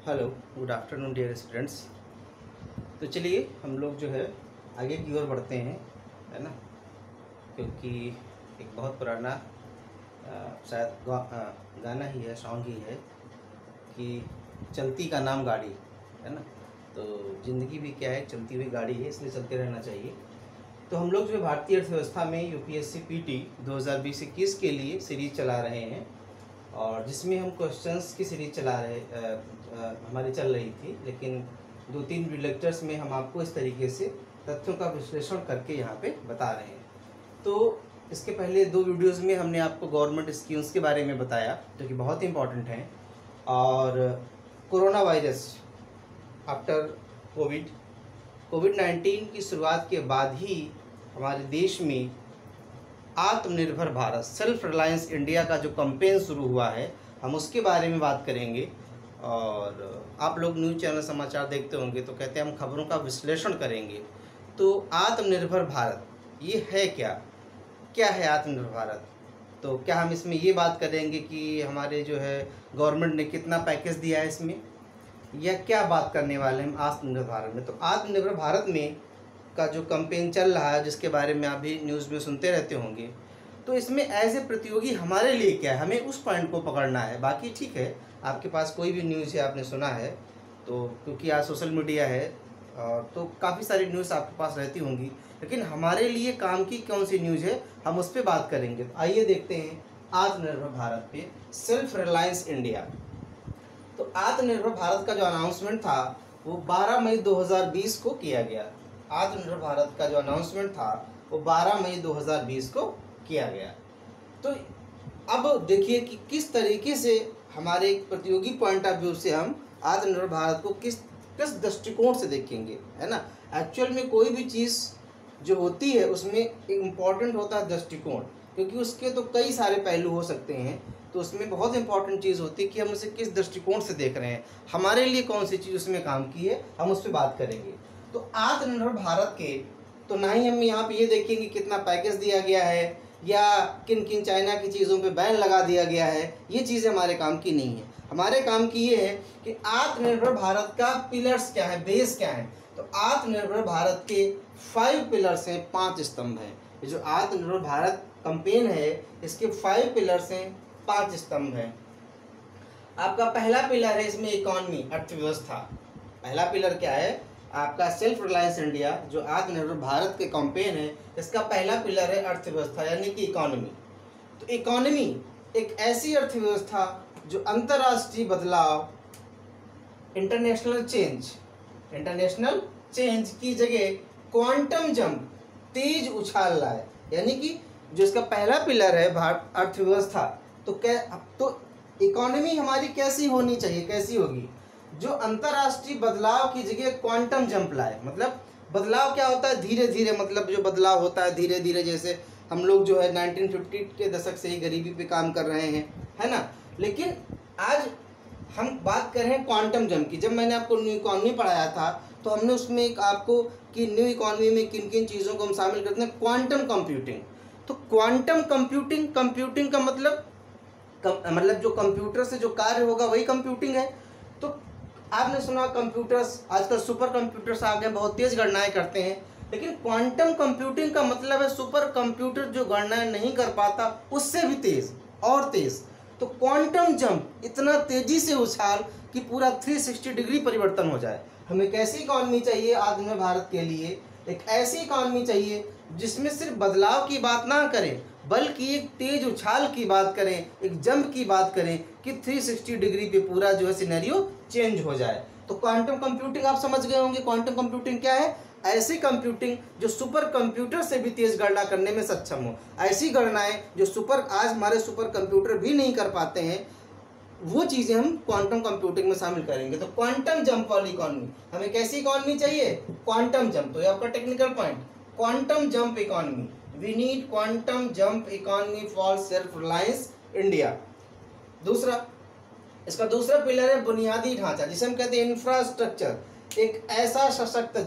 Hello, good afternoon dear students. तो चलिए हम लोग जो है आगे की ओर बढ़ते हैं, है ना। क्योंकि एक बहुत पुराना शायद गाना ही है, सॉन्ग ही है कि चलती का नाम गाड़ी, है ना। तो ज़िंदगी भी क्या है, चलती हुई गाड़ी है, इसलिए चलते रहना चाहिए। तो हम लोग जो है भारतीय अर्थव्यवस्था में यूपीएससी पीटी 2020-21 के लिए सीरीज चला रहे हैं, और जिसमें हम क्वेश्चंस की सीरीज चला रहे हमारी चल रही थी, लेकिन 2-3 लेक्चर्स में हम आपको इस तरीके से तथ्यों का विश्लेषण करके यहाँ पे बता रहे हैं। तो इसके पहले 2 वीडियोस में हमने आपको गवर्नमेंट स्कीम्स के बारे में बताया, जो कि बहुत इंपॉर्टेंट हैं, और कोरोना वायरस आफ्टर कोविड-19 की शुरुआत के बाद ही हमारे देश में आत्मनिर्भर भारत, सेल्फ रिलायंस इंडिया का जो कैंपेन शुरू हुआ है, हम उसके बारे में बात करेंगे। और आप लोग न्यूज़ चैनल समाचार देखते होंगे तो कहते हैं हम खबरों का विश्लेषण करेंगे। तो आत्मनिर्भर भारत ये है क्या है आत्मनिर्भर भारत? तो क्या हम इसमें ये बात करेंगे कि हमारे जो है गवर्नमेंट ने कितना पैकेज दिया है इसमें, या क्या बात करने वाले हैं हम आत्मनिर्भर भारत में? तो आत्मनिर्भर भारत में का जो कैंपेन चल रहा है, जिसके बारे में आप भी न्यूज़ में सुनते रहते होंगे, तो इसमें एज ए प्रतियोगी हमारे लिए क्या है, हमें उस पॉइंट को पकड़ना है। बाकी ठीक है, आपके पास कोई भी न्यूज़ है, आपने सुना है, तो क्योंकि आज सोशल मीडिया है तो काफ़ी सारी न्यूज़ आपके पास रहती होंगी, लेकिन हमारे लिए काम की कौन सी न्यूज़ है, हम उस पर बात करेंगे। तो आइए देखते हैं आत्मनिर्भर भारत पे, सेल्फ रिलायंस इंडिया। तो आत्मनिर्भर भारत का जो अनाउंसमेंट था वो 12 मई 2020 को किया गया। आत्मनिर्भर भारत का जो अनाउंसमेंट था वो 12 मई 2020 को किया गया। तो अब देखिए कि किस तरीके से हमारे एक प्रतियोगी पॉइंट ऑफ व्यू से हम आत्मनिर्भर भारत को किस दृष्टिकोण से देखेंगे, है ना। एक्चुअल में कोई भी चीज़ जो होती है उसमें एक इम्पॉर्टेंट होता है दृष्टिकोण, क्योंकि उसके तो कई सारे पहलू हो सकते हैं। तो उसमें बहुत इंपॉर्टेंट चीज़ होती है कि हम उसे किस दृष्टिकोण से देख रहे हैं, हमारे लिए कौन सी चीज़ उसमें काम की है, हम उस पर बात करेंगे। तो आत्मनिर्भर भारत के तो ना ही हम यहाँ पे ये देखेंगे कितना पैकेज दिया गया है या किन किन चाइना की चीज़ों पे बैन लगा दिया गया है, ये चीज़ें हमारे काम की नहीं है। हमारे काम की ये है कि आत्मनिर्भर भारत का पिलर्स क्या है, बेस क्या है। तो आत्मनिर्भर भारत के 5 पिलर्स हैं, 5 स्तंभ हैं। ये जो आत्मनिर्भर भारत कैंपेन है, इसके 5 पिलर्स हैं, 5 स्तंभ हैं। आपका पहला पिलर है इसमें इकोनॉमी, अर्थव्यवस्था। पहला पिलर क्या है आपका? सेल्फ रिलायंस इंडिया, जो आत्मनिर्भर भारत के कैंपेन है, इसका पहला पिलर है अर्थव्यवस्था, यानी कि इकोनॉमी। तो इकोनॉमी एक ऐसी अर्थव्यवस्था जो अंतर्राष्ट्रीय बदलाव, इंटरनेशनल चेंज की जगह क्वांटम जंप, तेज उछाल लाए। यानी कि जो इसका पहला पिलर है अर्थव्यवस्था, तो इकोनॉमी हमारी कैसी होनी चाहिए, कैसी होगी? जो अंतर्राष्ट्रीय बदलाव की जगह क्वांटम जंप लाए। मतलब बदलाव क्या होता है? धीरे धीरे, मतलब जो बदलाव होता है धीरे धीरे। जैसे हम लोग जो है 1950 के दशक से ही गरीबी पे काम कर रहे हैं, है ना। लेकिन आज हम बात कर रहे हैं क्वांटम जंप की। जब मैंने आपको न्यू इकॉनमी पढ़ाया था तो हमने उसमें एक आपको कि न्यू इकॉनमी में किन किन चीज़ों को हम शामिल करते हैं, क्वांटम कंप्यूटिंग। तो क्वांटम कंप्यूटिंग का मतलब जो कंप्यूटर से जो कार्य होगा वही कंप्यूटिंग है। तो आपने सुना कंप्यूटर्स, आजकल सुपर कंप्यूटर्स आ गए, बहुत तेज गणनाएं करते हैं। लेकिन क्वांटम कंप्यूटिंग का मतलब है सुपर कंप्यूटर जो गणनाएं नहीं कर पाता उससे भी तेज और तेज। तो क्वांटम जंप, इतना तेजी से उछाल कि पूरा 360 डिग्री परिवर्तन हो जाए। हमें कैसी इकॉनमी चाहिए आत्मनिर्भर भारत के लिए? एक ऐसी इकॉनमी चाहिए जिसमें सिर्फ बदलाव की बात ना करें, बल्कि एक तेज उछाल की बात करें, एक जंप की बात करें कि 360 डिग्री पे पूरा जो है सिनेरियो चेंज हो जाए। तो क्वांटम कंप्यूटिंग आप समझ गए होंगे। क्वांटम कंप्यूटिंग क्या है? ऐसी कंप्यूटिंग जो सुपर कंप्यूटर से भी तेज गणना करने में सक्षम हो। ऐसी गणनाएं जो आज हमारे सुपर कंप्यूटर भी नहीं कर पाते हैं, वो चीज़ें हम क्वांटम कंप्यूटिंग में शामिल करेंगे। तो क्वांटम जंप वाली इकॉनमी, हमें कैसी इकॉनमी चाहिए? Quantum jump. तो ये आपका technical point, quantum jump economy. We need quantum jump economy for self reliance India. दूसरा, इसका दूसरा पिलर है बुनियादी ढांचा, जिसे हम कहते हैं इंफ्रास्ट्रक्चर। एक ऐसा सशक्त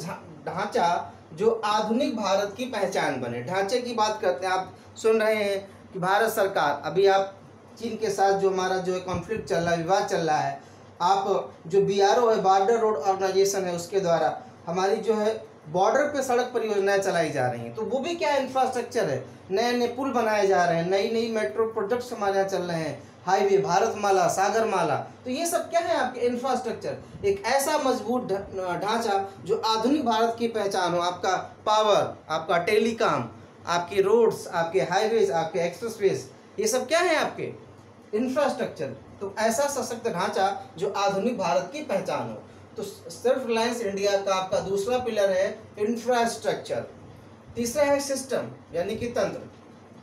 ढांचा जो आधुनिक भारत की पहचान बने। ढांचे की बात करते हैं, आप सुन रहे हैं कि भारत सरकार, अभी आप चीन के साथ जो हमारा जो है कॉन्फ्लिक्ट चल रहा है, विवाद चल रहा है, आप जो BRO है, बॉर्डर रोड ऑर्गेनाइजेशन है, उसके द्वारा हमारी जो है बॉर्डर पे सड़क परियोजनाएं चलाई जा रही हैं। तो वो भी क्या इंफ्रास्ट्रक्चर है, नए नए पुल बनाए जा रहे हैं, नई नई मेट्रो प्रोजेक्ट्स हमारे यहाँ चल रहे हैं, हाईवे, भारतमाला, सागरमाला। तो ये सब क्या है आपके इंफ्रास्ट्रक्चर, एक ऐसा मजबूत ढांचा जो आधुनिक भारत की पहचान हो। आपका पावर, आपका टेलीकॉम, आपकी रोड्स, आपके हाईवेज, आपके एक्सप्रेसवेज, ये सब क्या है आपके इंफ्रास्ट्रक्चर। तो ऐसा सशक्त ढांचा जो आधुनिक भारत की पहचान हो। तो सेल्फ रिलायंस इंडिया का आपका दूसरा पिलर है इंफ्रास्ट्रक्चर। तीसरा है सिस्टम यानी कि तंत्र,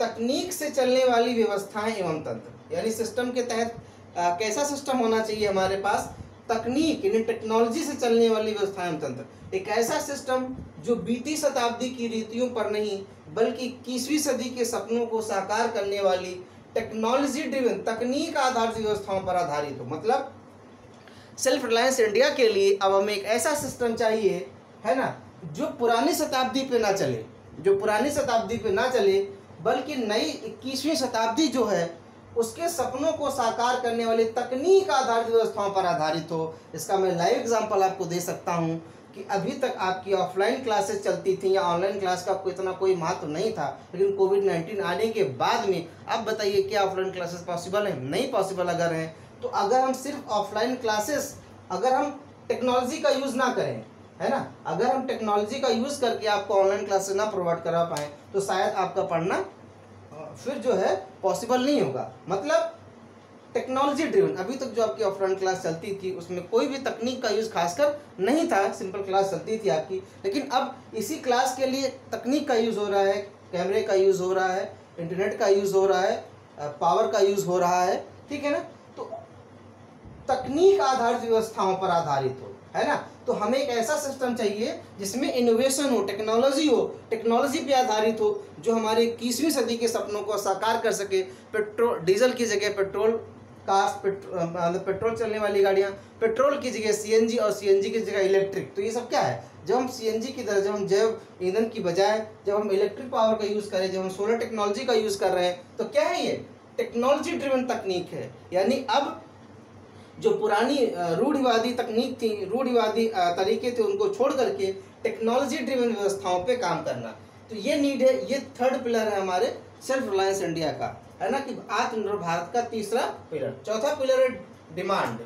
तकनीक से चलने वाली व्यवस्थाएं एवं तंत्र। यानी सिस्टम के तहत कैसा सिस्टम होना चाहिए हमारे पास, तकनीक यानी टेक्नोलॉजी से चलने वाली व्यवस्थाएं एवं तंत्र। एक ऐसा सिस्टम जो बीती शताब्दी की रीतियों पर नहीं बल्कि 21वीं सदी के सपनों को साकार करने वाली टेक्नोलॉजी ड्रिवन, तकनीक आधारित व्यवस्थाओं पर आधारित हो। मतलब सेल्फ रिलायंस इंडिया के लिए अब हमें एक ऐसा सिस्टम चाहिए, है ना, जो पुरानी शताब्दी पे ना चले, जो पुरानी शताब्दी पे ना चले बल्कि नई 21वीं शताब्दी जो है उसके सपनों को साकार करने वाली तकनीक आधारित व्यवस्थाओं पर आधारित हो। इसका मैं लाइव एग्जांपल आपको दे सकता हूं कि अभी तक आपकी ऑफलाइन क्लासेस चलती थी या ऑनलाइन क्लास का कोई इतना कोई महत्व नहीं था, लेकिन कोविड-19 आने के बाद में अब बताइए क्या ऑफलाइन क्लासेस पॉसिबल है? नहीं पॉसिबल अगर हैं तो अगर हम सिर्फ ऑफलाइन क्लासेस, अगर हम टेक्नोलॉजी का यूज़ ना करें, है ना, अगर हम टेक्नोलॉजी का यूज़ करके आपको ऑनलाइन क्लासेस ना प्रोवाइड करा पाएँ तो शायद आपका पढ़ना फिर जो है पॉसिबल नहीं होगा। मतलब टेक्नोलॉजी ड्रिवन, अभी तक जो आपकी ऑफलाइन क्लास चलती थी उसमें कोई भी तकनीक का यूज़ खासकर नहीं था, सिंपल क्लास चलती थी आपकी। लेकिन अब इसी क्लास के लिए तकनीक का यूज़ हो रहा है, कैमरे का यूज़ हो रहा है, इंटरनेट का यूज़ हो रहा है, पावर का यूज़ हो रहा है, ठीक है ना। तो तकनीक आधारित व्यवस्थाओं पर आधारित हो, है ना। तो हमें एक ऐसा सिस्टम चाहिए जिसमें इनोवेशन हो, टेक्नोलॉजी पे आधारित हो, जो हमारे 21वीं सदी के सपनों को साकार कर सके। पेट्रोल डीजल की जगह पेट्रोल कार्स, पेट्रोल चलने वाली गाड़ियाँ, पेट्रोल की जगह CNG और CNG की जगह इलेक्ट्रिक। तो ये सब क्या है, जब हम CNG की तरह, जब हम जैव ईंधन की बजाय जब हम इलेक्ट्रिक पावर का यूज़ करें, जब हम सोलर टेक्नोलॉजी का यूज़ कर रहे हैं, तो क्या है ये टेक्नोलॉजी ड्रिवन तकनीक है। यानी अब जो पुरानी रूढ़िवादी तकनीक थी, रूढ़िवादी तरीके थे, उनको छोड़ करके टेक्नोलॉजी ड्रिवन व्यवस्थाओं पे काम करना। तो ये नीड है, ये थर्ड पिलर है हमारे सेल्फ रिलायंस इंडिया का, है ना, कि आत्मनिर्भर भारत का तीसरा पिलर। चौथा पिलर है डिमांड।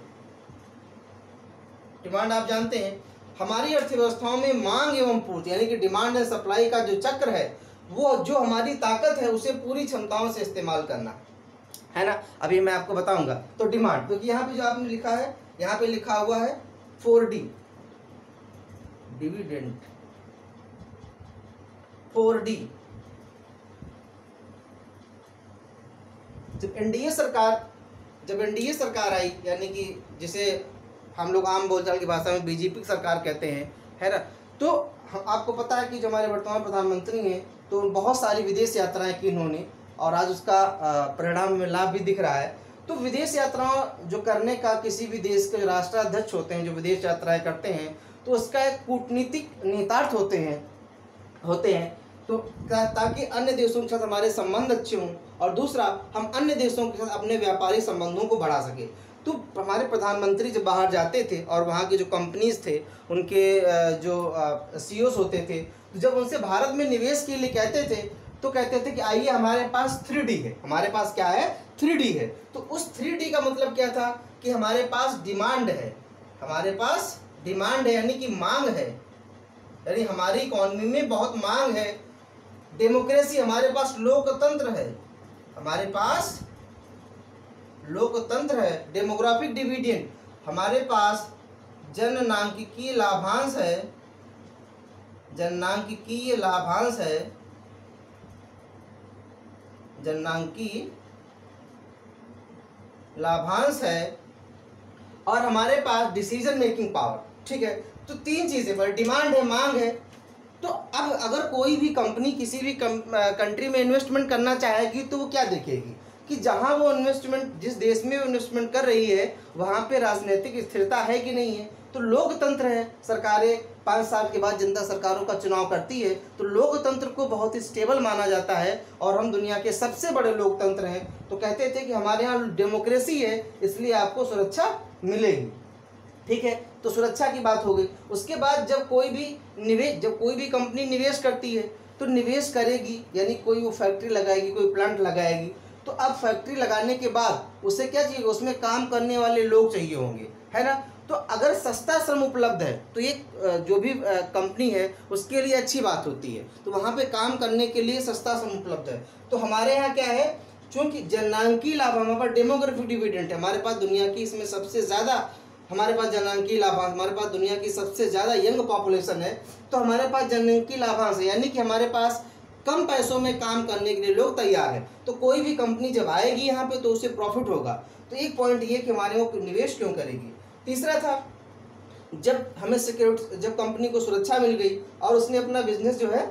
डिमांड आप जानते हैं हमारी अर्थव्यवस्थाओं में मांग एवं पूर्ति यानी कि डिमांड एंड सप्लाई का जो चक्र है, वो जो हमारी ताकत है उसे पूरी क्षमताओं से इस्तेमाल करना, है ना। अभी मैं आपको बताऊंगा। तो डिमांड, क्योंकि यहाँ पे जो आपने लिखा है, यहाँ पे लिखा हुआ है 4D, डिविडेंड, 4D। जब एनडीए सरकार आई, यानी कि जिसे हम लोग आम बोलचाल की भाषा में बीजेपी सरकार कहते हैं, है ना। तो आपको पता है कि जो हमारे वर्तमान प्रधानमंत्री हैं, तो बहुत सारी विदेश यात्राएं की उन्होंने, और आज उसका परिणाम में लाभ भी दिख रहा है। तो विदेश यात्राओं जो करने का, किसी भी देश के राष्ट्राध्यक्ष होते हैं जो विदेश यात्राएं करते हैं, तो उसका एक कूटनीतिक निहितार्थ होते हैं तो ताकि अन्य देशों के साथ हमारे संबंध अच्छे हों, और दूसरा हम अन्य देशों के साथ अपने व्यापारिक संबंधों को बढ़ा सके। तो हमारे प्रधानमंत्री जब बाहर जाते थे और वहाँ के जो कंपनीज थे, उनके जो CEOs होते थे, तो जब उनसे भारत में निवेश के लिए कहते थे, तो कहते थे कि आइए हमारे पास 3D है, हमारे पास क्या है 3D है। तो उस 3D का मतलब क्या था कि हमारे पास डिमांड है, हमारे पास डिमांड है यानी कि मांग है, यानी हमारी इकॉनमी में बहुत मांग है। डेमोक्रेसी, हमारे पास लोकतंत्र है, हमारे पास लोकतंत्र है। डेमोग्राफिक डिविडेंड, हमारे पास जननांकिकीय लाभांश है, जननांकिकीय लाभांश है, जननांकीय लाभांश है, और हमारे पास डिसीजन मेकिंग पावर। ठीक है, तो तीन चीजें पर डिमांड है, मांग है। तो अब अगर कोई भी कंपनी किसी भी कंट्री में इन्वेस्टमेंट करना चाहेगी, तो वो क्या देखेगी कि जहां वो इन्वेस्टमेंट, जिस देश में वो इन्वेस्टमेंट कर रही है, वहां पे राजनीतिक स्थिरता है कि नहीं है। तो लोकतंत्र है, सरकारें 5 साल के बाद जनता सरकारों का चुनाव करती है, तो लोकतंत्र को बहुत ही स्टेबल माना जाता है, और हम दुनिया के सबसे बड़े लोकतंत्र हैं। तो कहते थे कि हमारे यहाँ डेमोक्रेसी है, इसलिए आपको सुरक्षा मिलेगी। ठीक है, तो सुरक्षा की बात हो गई। उसके बाद जब कोई भी कंपनी निवेश करती है तो निवेश करेगी, यानी कोई वो फैक्ट्री लगाएगी, कोई प्लांट लगाएगी, तो अब फैक्ट्री लगाने के बाद उसे क्या चाहिए, उसमें काम करने वाले लोग चाहिए होंगे, है ना। तो अगर सस्ता श्रम उपलब्ध है तो ये जो भी कंपनी है उसके लिए अच्छी बात होती है, तो वहाँ पे काम करने के लिए सस्ता श्रम उपलब्ध है। तो हमारे यहाँ क्या है, चूँकि जननांकीय लाभ, हमारे पास डेमोग्राफिक डिविडेंड है, हमारे पास दुनिया की इसमें सबसे ज़्यादा, हमारे पास जननांकीय लाभांश, हमारे पास दुनिया की सबसे ज़्यादा यंग पॉपुलेशन है, तो हमारे पास जननांकीय लाभांश है, यानी कि हमारे पास कम पैसों में काम करने के लिए लोग तैयार हैं। तो कोई भी कंपनी जब आएगी यहाँ पे तो उसे प्रॉफिट होगा। तो एक पॉइंट ये कि हमारे वो निवेश क्यों करेगी। तीसरा था, जब हमें सिक्योरिटी, जब कंपनी को सुरक्षा मिल गई और उसने अपना बिजनेस जो है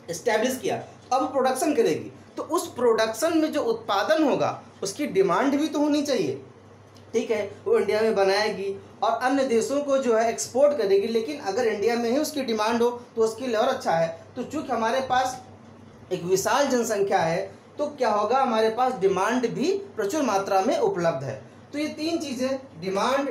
इस्टेब्लिश किया, अब प्रोडक्शन करेगी, तो उस प्रोडक्शन में जो उत्पादन होगा उसकी डिमांड भी तो होनी चाहिए, ठीक है। वो इंडिया में बनाएगी और अन्य देशों को जो है एक्सपोर्ट करेगी, लेकिन अगर इंडिया में ही उसकी डिमांड हो तो उसके लिए और अच्छा है। तो चूँकि हमारे पास एक विशाल जनसंख्या है तो क्या होगा, हमारे पास डिमांड भी प्रचुर मात्रा में उपलब्ध है। तो ये तीन चीज़ें, डिमांड,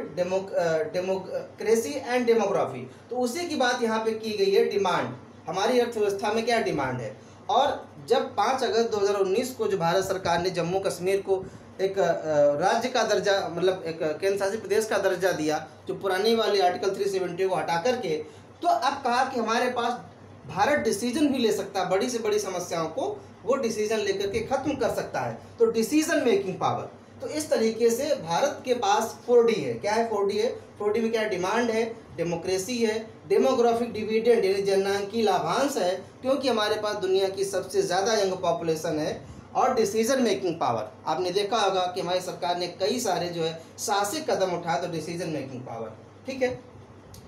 डेमोक्रेसी एंड डेमोग्राफी, तो उसी की बात यहाँ पे की गई है। डिमांड, हमारी अर्थव्यवस्था में क्या डिमांड है। और जब 5 अगस्त 2019 को जो भारत सरकार ने जम्मू कश्मीर को एक राज्य का दर्जा, मतलब एक केंद्र शासित प्रदेश का दर्जा दिया, जो पुरानी वाली आर्टिकल 370 को हटा करके, तो अब कहा कि हमारे पास भारत डिसीजन भी ले सकता है, बड़ी से बड़ी समस्याओं को वो डिसीजन लेकर के खत्म कर सकता है, तो डिसीजन मेकिंग पावर। तो इस तरीके से भारत के पास 4D है। क्या है 4D है, 4D में क्या है, डिमांड है, डेमोक्रेसी है, डेमोग्राफिक डिविडेंड यानी जननांकीय लाभांश है, क्योंकि हमारे पास दुनिया की सबसे ज़्यादा यंग पॉपुलेशन है, और डिसीजन मेकिंग पावर। आपने देखा होगा कि हमारी सरकार ने कई सारे जो है साहसिक कदम उठाए, तो डिसीजन मेकिंग पावर, ठीक है।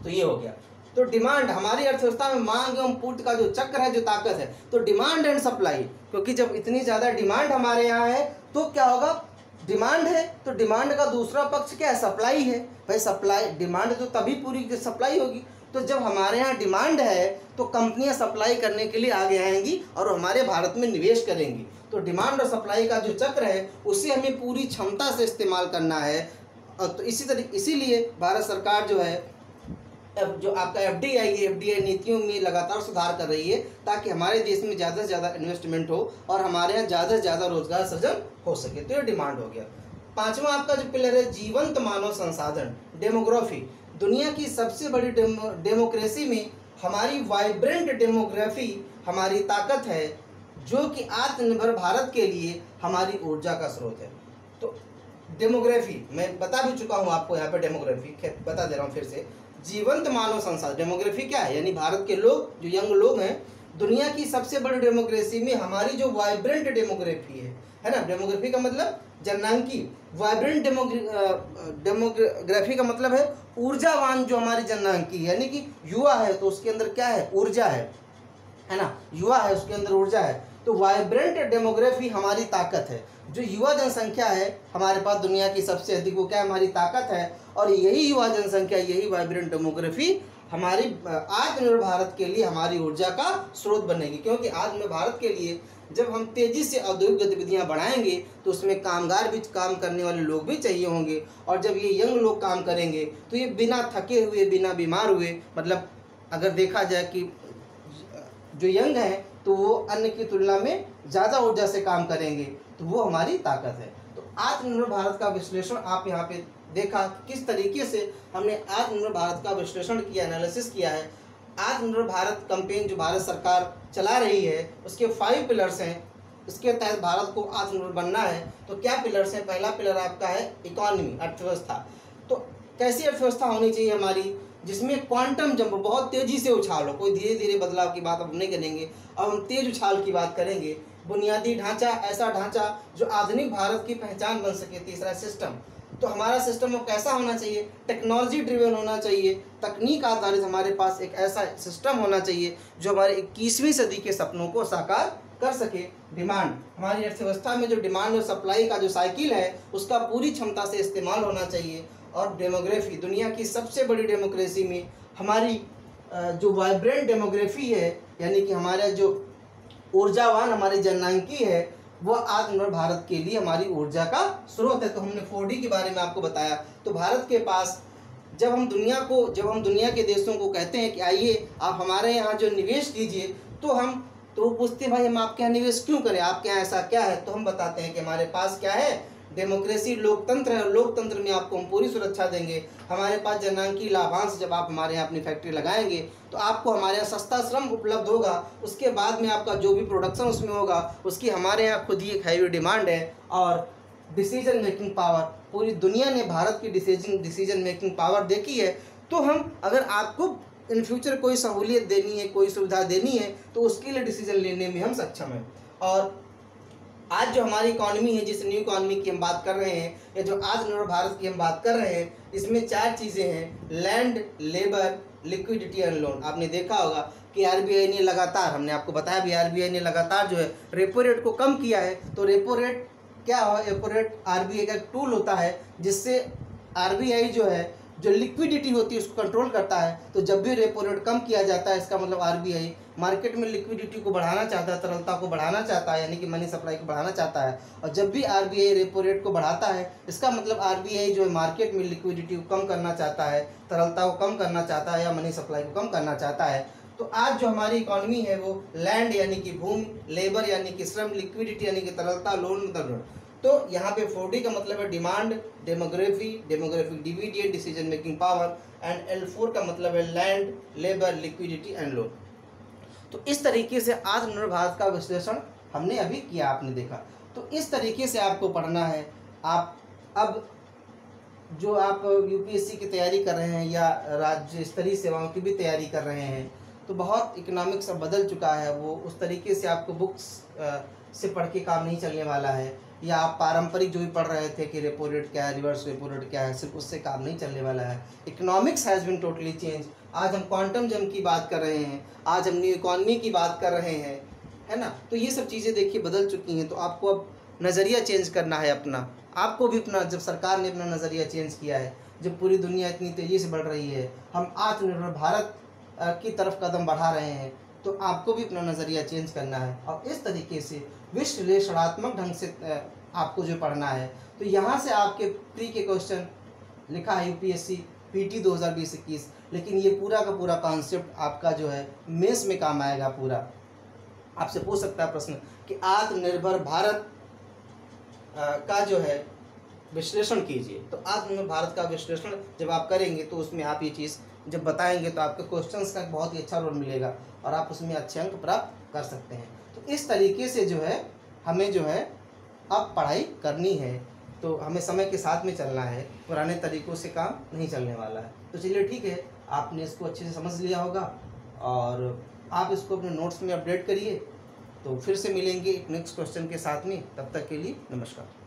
तो ये हो गया। तो डिमांड, हमारी अर्थव्यवस्था में मांग एवं पूर्ति का जो चक्र है, जो ताकत है, तो डिमांड एंड सप्लाई, क्योंकि जब इतनी ज़्यादा डिमांड हमारे यहाँ है तो क्या होगा, डिमांड है तो डिमांड का दूसरा पक्ष क्या है, सप्लाई है। भाई सप्लाई, डिमांड तो तभी पूरी सप्लाई होगी। तो जब हमारे यहाँ डिमांड है तो कंपनियां सप्लाई करने के लिए आगे आएंगी और हमारे भारत में निवेश करेंगी। तो डिमांड और सप्लाई का जो चक्र है उसे हमें पूरी क्षमता से इस्तेमाल करना है। तो इसीलिए भारत सरकार जो है, अब जो आपका एफडीआई नीतियों में लगातार सुधार कर रही है, ताकि हमारे देश में ज़्यादा से ज़्यादा इन्वेस्टमेंट हो और हमारे यहाँ ज़्यादा से ज़्यादा रोजगार सृजन हो सके। तो ये डिमांड हो गया। पांचवा आपका जो पिलर है, जीवंत मानव संसाधन, डेमोग्राफी। दुनिया की सबसे बड़ी डेमोक्रेसी में हमारी वाइब्रेंट डेमोग्राफी हमारी ताकत है, जो कि आत्मनिर्भर भारत के लिए हमारी ऊर्जा का स्रोत है। तो डेमोग्राफी मैं बता भी चुका हूँ आपको, यहाँ पे डेमोग्राफी बता दे रहा हूँ फिर से। जीवंत मानव संसाधन, डेमोग्राफी क्या है, यानी भारत के लोग, जो यंग लोग हैं, दुनिया की सबसे बड़ी डेमोक्रेसी में हमारी जो वाइब्रेंट डेमोग्राफी है ना, डेमोग्राफी का मतलब जननांकी, वाइब्रेंट डेमोग्राफी का मतलब है ऊर्जावान जो हमारी जननांकी, यानी कि युवा है तो उसके अंदर क्या है, ऊर्जा है ना, युवा है उसके अंदर ऊर्जा है। तो वाइब्रेंट डेमोग्राफी हमारी ताकत है, जो युवा जनसंख्या है हमारे पास दुनिया की सबसे अधिक, वो क्या हमारी ताकत है। और यही युवा जनसंख्या, यही वाइब्रेंट डेमोग्राफी हमारी आत्मनिर्भर भारत के लिए हमारी ऊर्जा का स्रोत बनेगी, क्योंकि आत्मनिर्भर भारत के लिए जब हम तेज़ी से औद्योगिक गतिविधियां बढ़ाएंगे तो उसमें कामगार भी, काम करने वाले लोग भी चाहिए होंगे, और जब ये यंग लोग काम करेंगे तो ये बिना थके हुए, बिना बीमार हुए, मतलब अगर देखा जाए कि जो यंग हैं तो वो अन्य की तुलना में ज़्यादा ऊर्जा से काम करेंगे, तो वो हमारी ताकत है। तो आत्मनिर्भर भारत का विश्लेषण आप यहाँ पे देखा किस तरीके से हमने आत्मनिर्भर भारत का विश्लेषण किया, एनालिसिस किया है। आत्मनिर्भर भारत कैंपेन जो भारत सरकार चला रही है उसके 5 पिलर्स हैं, इसके तहत भारत को आत्मनिर्भर बनना है। तो क्या पिलर्स हैं, पहला पिलर आपका है इकोनॉमी, अर्थव्यवस्था। तो कैसी अर्थव्यवस्था होनी चाहिए हमारी, जिसमें क्वांटम जंप, बहुत तेज़ी से उछाल हो, कोई धीरे धीरे बदलाव की बात अब नहीं करेंगे, अब हम तेज उछाल की बात करेंगे। बुनियादी ढांचा, ऐसा ढांचा जो आधुनिक भारत की पहचान बन सके। तीसरा सिस्टम, तो हमारा सिस्टम कैसा होना चाहिए, टेक्नोलॉजी ड्रिवन होना चाहिए, तकनीक आधारित हमारे पास एक ऐसा सिस्टम होना चाहिए जो हमारे 21वीं सदी के सपनों को साकार कर सके। डिमांड, हमारी अर्थव्यवस्था में जो डिमांड और सप्लाई का जो साइकिल है उसका पूरी क्षमता से इस्तेमाल होना चाहिए। और डेमोग्राफी, दुनिया की सबसे बड़ी डेमोक्रेसी में हमारी जो वाइब्रेंट डेमोग्राफी है, यानी कि हमारा जो ऊर्जावान हमारी जननांकी है, वो आत्मनिर्भर भारत के लिए हमारी ऊर्जा का स्रोत है। तो हमने 4D के बारे में आपको बताया। तो भारत के पास जब हम दुनिया के देशों को कहते हैं कि आइए आप हमारे यहाँ जो निवेश कीजिए, तो वो पूछते हैं भाई हम आपके यहाँ निवेश क्यों करें, आपके यहाँ ऐसा क्या है। तो हम बताते हैं कि हमारे पास क्या है, डेमोक्रेसी लोकतंत्र है, और लोकतंत्र में आपको हम पूरी सुरक्षा देंगे। हमारे पास जनांकी लाभांश, जब आप हमारे यहाँ अपनी फैक्ट्री लगाएंगे तो आपको हमारे यहाँ सस्ता श्रम उपलब्ध होगा, उसके बाद में आपका जो भी प्रोडक्शन उसमें होगा उसकी हमारे यहाँ खुद ही एक हैवी डिमांड है। और डिसीजन मेकिंग पावर, पूरी दुनिया ने भारत की डिसीजन मेकिंग पावर देखी है। तो हम अगर आपको इन फ्यूचर कोई सहूलियत देनी है, कोई सुविधा देनी है, तो उसके लिए डिसीजन लेने में हम सक्षम हैं। और आज जो हमारी इकॉनमी है, जिस न्यू इकॉनमी की हम बात कर रहे हैं, या जो आत्मनिर्भर भारत की हम बात कर रहे हैं, इसमें 4 चीज़ें हैं, land, labour, liquidity and loan. आपने देखा होगा कि आरबीआई ने लगातार, हमने आपको बताया भी, आरबीआई ने लगातार जो है रेपो रेट को कम किया है। तो रेपो रेट क्या हो, रेपो रेट आरबीआई का एक टूल होता है जिससे आरबीआई जो है जो लिक्विडिटी होती है उसको कंट्रोल करता है। तो जब भी रेपो रेट कम किया जाता है, इसका मतलब आरबीआई मार्केट में लिक्विडिटी को बढ़ाना चाहता है, तरलता को बढ़ाना चाहता है, यानी कि मनी सप्लाई को बढ़ाना चाहता है। और जब भी आरबीआई रेपो रेट को बढ़ाता है, इसका मतलब आरबीआई जो है मार्केट में लिक्विडिटी को कम करना चाहता है, तरलता को कम करना चाहता है, या मनी सप्लाई को कम करना चाहता है। तो आज जो हमारी इकॉनमी है वो लैंड यानी कि भूमि, लेबर यानी कि श्रम, लिक्विडिटी यानी कि तरलता, लोन मतलब लोन। तो यहाँ पे 4D का मतलब है demand, demographic dividend, decision making power, and L4 का मतलब है land, labour, liquidity and loan. तो इस तरीके से आत्मनिर्भर भारत का विश्लेषण हमने अभी किया, आपने देखा। तो इस तरीके से आपको पढ़ना है। आप अब जो आप यूपीएससी की तैयारी कर रहे हैं या राज्य स्तरीय सेवाओं की भी तैयारी कर रहे हैं, तो बहुत इकोनॉमिक्स अब बदल चुका है। वो उस तरीके से आपको बुक्स से पढ़ के काम नहीं चलने वाला है, या आप पारंपरिक जो भी पढ़ रहे थे कि रेपो रेट क्या है, रिवर्स रेपो रेट क्या है, सिर्फ उससे काम नहीं चलने वाला है। Economics has been totally change. आज हम क्वांटम जंप की बात कर रहे हैं, आज हम न्यू इकॉनमी की बात कर रहे हैं, है ना। तो ये सब चीज़ें देखिए बदल चुकी हैं। तो आपको अब नज़रिया चेंज करना है अपना, आपको भी अपना, जब सरकार ने अपना नज़रिया चेंज किया है, जब पूरी दुनिया इतनी तेज़ी से बढ़ रही है, हम आत्मनिर्भर भारत की तरफ कदम बढ़ा रहे हैं, तो आपको भी अपना नज़रिया चेंज करना है। और इस तरीके से विश्लेषणात्मक ढंग से आपको जो पढ़ना है। तो यहाँ से आपके प्री के क्वेश्चन लिखा है यूपीएससी पीटी 2020-21, लेकिन ये पूरा का पूरा कॉन्सेप्ट आपका जो है मेंस में काम आएगा। पूरा आपसे पूछ सकता है प्रश्न कि आत्मनिर्भर भारत का जो है विश्लेषण कीजिए। तो आत्मनिर्भर भारत का विश्लेषण जब आप करेंगे तो उसमें आप ये चीज़ जब बताएंगे तो आपके क्वेश्चंस का बहुत ही अच्छा रोल मिलेगा और आप उसमें अच्छे अंक प्राप्त कर सकते हैं। तो इस तरीके से जो है हमें जो है अब पढ़ाई करनी है, तो हमें समय के साथ में चलना है, पुराने तरीक़ों से काम नहीं चलने वाला है। तो चलिए ठीक है, आपने इसको अच्छे से समझ लिया होगा और आप इसको अपने नोट्स में अपडेट करिए। तो फिर से मिलेंगे एक नेक्स्ट क्वेश्चन के साथ में, तब तक के लिए नमस्कार।